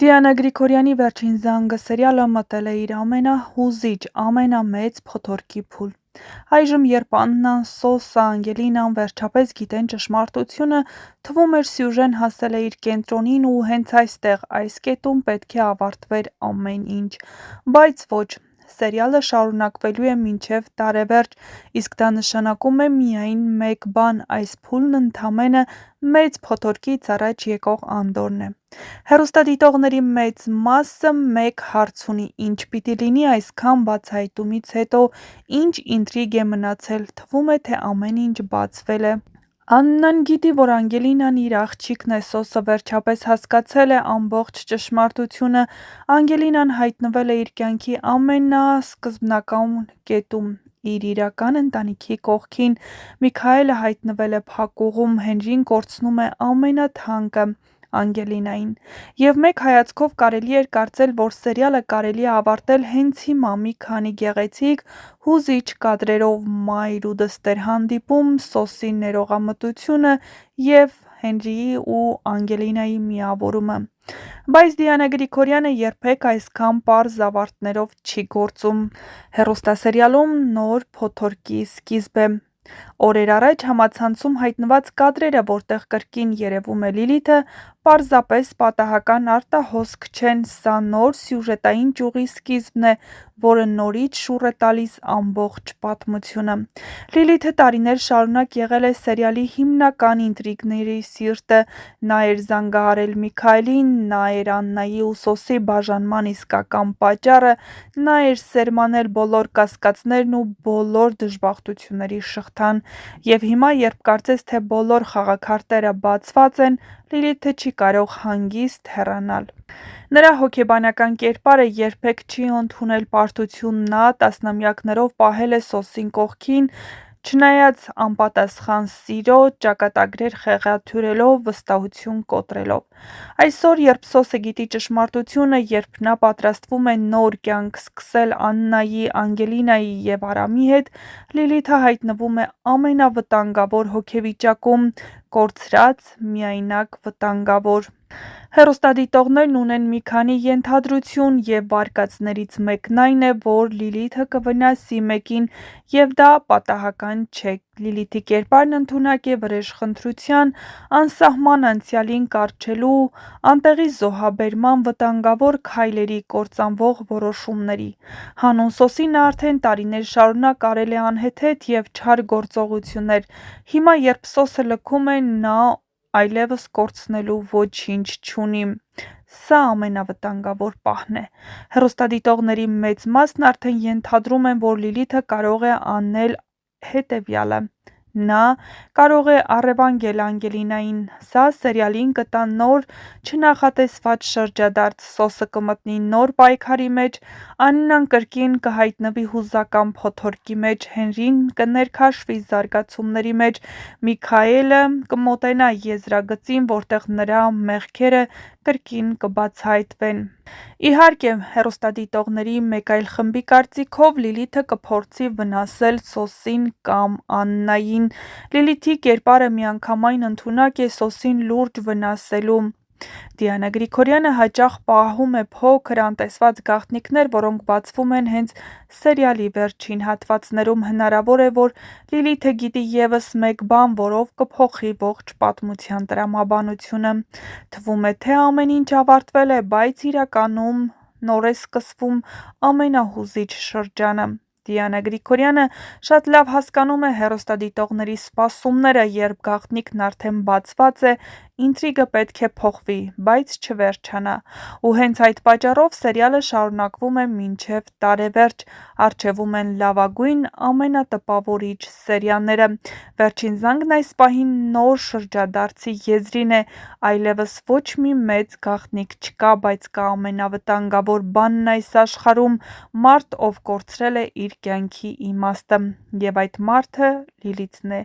Դիանա Գրիգորյանի «Վերջին զանգը» սերիալը մտել է իր ամենահուզիչ, ամենամեծ փոթորկի փուլ։ Այժմ, երբ Աննան, Սոսը, Անգելինան վերջապես գիտեն ճշմարտությունը, թվում էր սյուժեն հասել է իր կենտրոնին ու հենց այստեղ, այս կետում պետք է ավարտվեր ամեն ինչ։ Բայց ոչ, սերիալը շարունակվելու է մինչև տարեվերջ, իսկ դա նշանակում է միայն մեկ բան՝ այս փուլն ընդամենը մեծ փոթորկից առաջ եկող Անդորն է։ Հեռուստադիտողների մեծ մասը մեկ հարց ունի՝ ինչ պիտի լինի այսքան բացահայտումից հետո, ինչ ինտրիգ է մնացել, թվում է, թե ամեն ինչ բացվել է։ Աննան գիտի, որ Անգելինան իր աղջիկն է, Սոսը վերջապես հասկացել է ամբողջ ճշմարտությունը, Անգելինան հայտնվել է իր կյանքի ամենասկզբնական կետում՝ իր իրական ընտանիքի կողքին, Միքայելը հայտնվել է փակուղում, Հենրին կորցնում է ամենաթանկը՝ Անգելինային։ Եվ մեկ հայացքով կարելի էր կարծել, որ սերիալը կարելի է ավարտել հենց հիմա, մի քանի գեղեցիկ, հուզիչ կադրերով՝ մայր ու դստեր հանդիպում, Սոսի ներողամտությունը և Հենրիի ու Անգելինայի միավորումը։ Բայց Դիանա Գրիգորյանը երբեք այսքան պարզ ավարտներով չի գործում։ Հեռուստասերիալում նոր փոթորկի սկիզբ է։ Օրեր առաջ համացանցում հայտնված կադրերը, որտեղ կրկին երևում է Լիլիթը, պարզապես պատահական արտահոսք չեն, սա նոր սյուժետային ճյուղի սկիզբն է, որը նորից շուռ է տալիս ամբողջ պատմությունը։ Լիլիթը տարիներ շարունակ եղել է սերիալի հիմնական ինտրիգների սիրտը, նա էր զանգահարել Միքայելին, նա էր Աննայի ու Սոսի բաժանման իսկական պատճառը, նա էր սերմանել բոլոր կասկածներն ու բոլոր դժբախտությունների շղթան։ Եվ հիմա, երբ կարծես թե բոլոր խաղաքարտերը բացված են, Լիլիթը չի կարող հանգիստ հեռանալ։ Նրա հոգեբանական կերպարը երբեք չի ընդունել պարտություն, նա տասնամյակներով պահել է Սոսին կողքին, չնայած անպատասխան սիրո, ճակատագրեր խեղաթյուրելով, վստահություն կոտրելով։ Այսօր, երբ Սոսը գիտի ճշմարտությունը, երբ նա պատրաստվում է նոր կյանք սկսել Աննայի, Անգելինայի և Արամի հետ, Լիլիթը հայտնվում է ամենավտանգավոր հոգեվիճակում՝ կորցրած, միայնակ, վտանգավոր։ Հեռուստադիտողներն ունեն մի քանի ենթադրություն, և վարկածներից մեկն այն է, որ Լիլիթը կվնասի մեկին, և դա պատահական չէ։ Լիլիթի կերպարն ընդունակ է վրեժխնդրության, անսահման անցյալին կառչելու, անտեղի զոհաբերման, վտանգավոր քայլերի, կործանվող որոշումների։ Հանուն Սոսի նա արդեն տարիներ շարունակ արել է անհեթեթ և չար գործողություններ։ Հիմա, երբ Սոսը լքում է, նա այլևս կորցնելու ոչինչ չունի։ Սա ամենավտանգավոր պահն է։ Հեռուստադիտողների մեծ մասն արդեն ենթադրում են, որ Լիլիթը կարող է անել հետևյալը. Նա կարող է առևանգել Անգելինային, սա սերիալին կտա նոր, չնախատեսված շրջադարձ, Սոսը կմտնի նոր պայքարի մեջ, Աննան կրկին կհայտնվի հուզական փոթորկի մեջ, Հենրին կներքաշվի զարգացումների մեջ, Միքայելը կմոտենա եզրագծին, որտեղ նրա մեղքերը կրկին կբացահայտվեն։ Իհարկե, հեռուստադիտողների մեկ այլ խմբի կարծիքով, Լիլիթը կփորձի վնասել Սոսին կամ Աննային։ Լիլիթի կերպարը միանգամայն ընդունակ է Սոսին լուրջ վնասելու։ Դիանա Գրիգորյանը հաճախ պահում է փոքր, անտեսված գաղտնիքներ, որոնք բացվում են հենց սերիալի վերջին հատվածներում։ Հնարավոր է, որ Լիլիթը գիտի ևս մեկ բան, որով կփոխի ողջ պատմության տրամաբանությունը։ Թվում է, թե ամեն ինչ ավարտվել է, բայց իրականում նոր է սկսվում ամենահուզիչ շրջանը։ Դիանա Գրիգորյանը շատ լավ հասկանում է հեռուստադիտողների սպասումները, երբ գաղտնիքն արդեն բացված է, ինտրիգը պետք է փոխվի, բայց չվերջանա։ Ու հենց այդ պատճառով սերիալը շարունակվում է մինչև տարեվերջ, առջևում են լավագույն, ամենատպավորիչ սերիաները։ Վերջին զանգն այս պահին նոր շրջադարձի եզրին է, այլևս ոչ մի մեծ գաղտնիք չկա, բայց կա ամենավտանգավոր բանն այս աշխարհում՝ մարդ, ով կորցրել է իր կյանքի իմաստը։ Եվ այդ մարդը Լիլիթն է։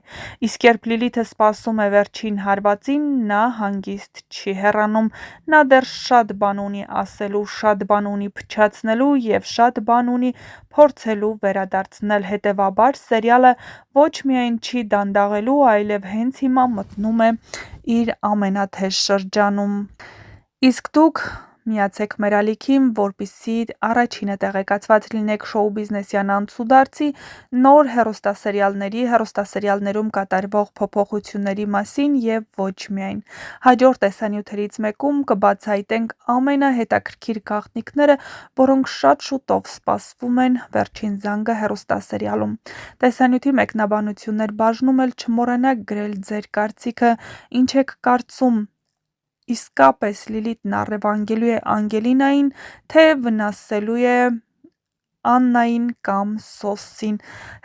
Իսկ երբ Լիլիթը սպասում է վերջին հարվածին, նա հանգիստ չի հեռանում, նա դեռ շատ բան ունի ասելու, շատ բան ունի փչացնելու և շատ բան ունի փորձելու վերադարձնել։ Հետևաբար, սերիալը ոչ միայն չի դանդաղելու, այլև հենց հիմա մտնում է իր ամենաթեժ շրջանում։ Իսկ դուք Միացեք մեր ալիքին, որպեսզի առաջինը տեղեկացված լինեք շոու բիզնեսյան անցուդարձի, նոր հեռուստասերիալների, հեռուստասերիալներում կատարվող փոփոխությունների մասին եւ ոչ միայն։ Հաջորդ տեսանյութերից մեկում կբացահայտենք ամենահետաքրքիր գաղտնիքները, որոնք շատ շուտով սպասվում են «Վերջին զանգը» հեռուստասերիալում։ Տեսանյութի մեկնաբանություններ բաժնում էլ չմոռանաք գրել ձեր կարծիքը, ինչ եք կարծում, իսկապես Լիլիթն առևանգելու է Անգելինային, թե վնասելու է Աննային կամ Սոսին։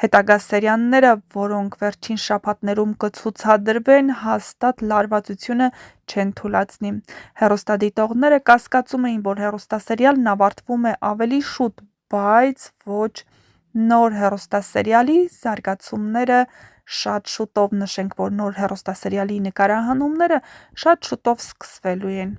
Հետագա սերիալները, որոնք վերջին շաբաթներում կցուցադրվեն, հաստատ լարվածությունը չեն թուլացնի։ Հեռուստադիտողները կասկածում էին, որ հեռուստասերիալն ավարտվում է ավելի շուտ, բայց ոչ, նոր հեռուստասերիալի զարգացումները շատ շուտով, նշենք, որ նոր հեռուստասերիալի նկարահանումները շատ շուտով սկսվելու են։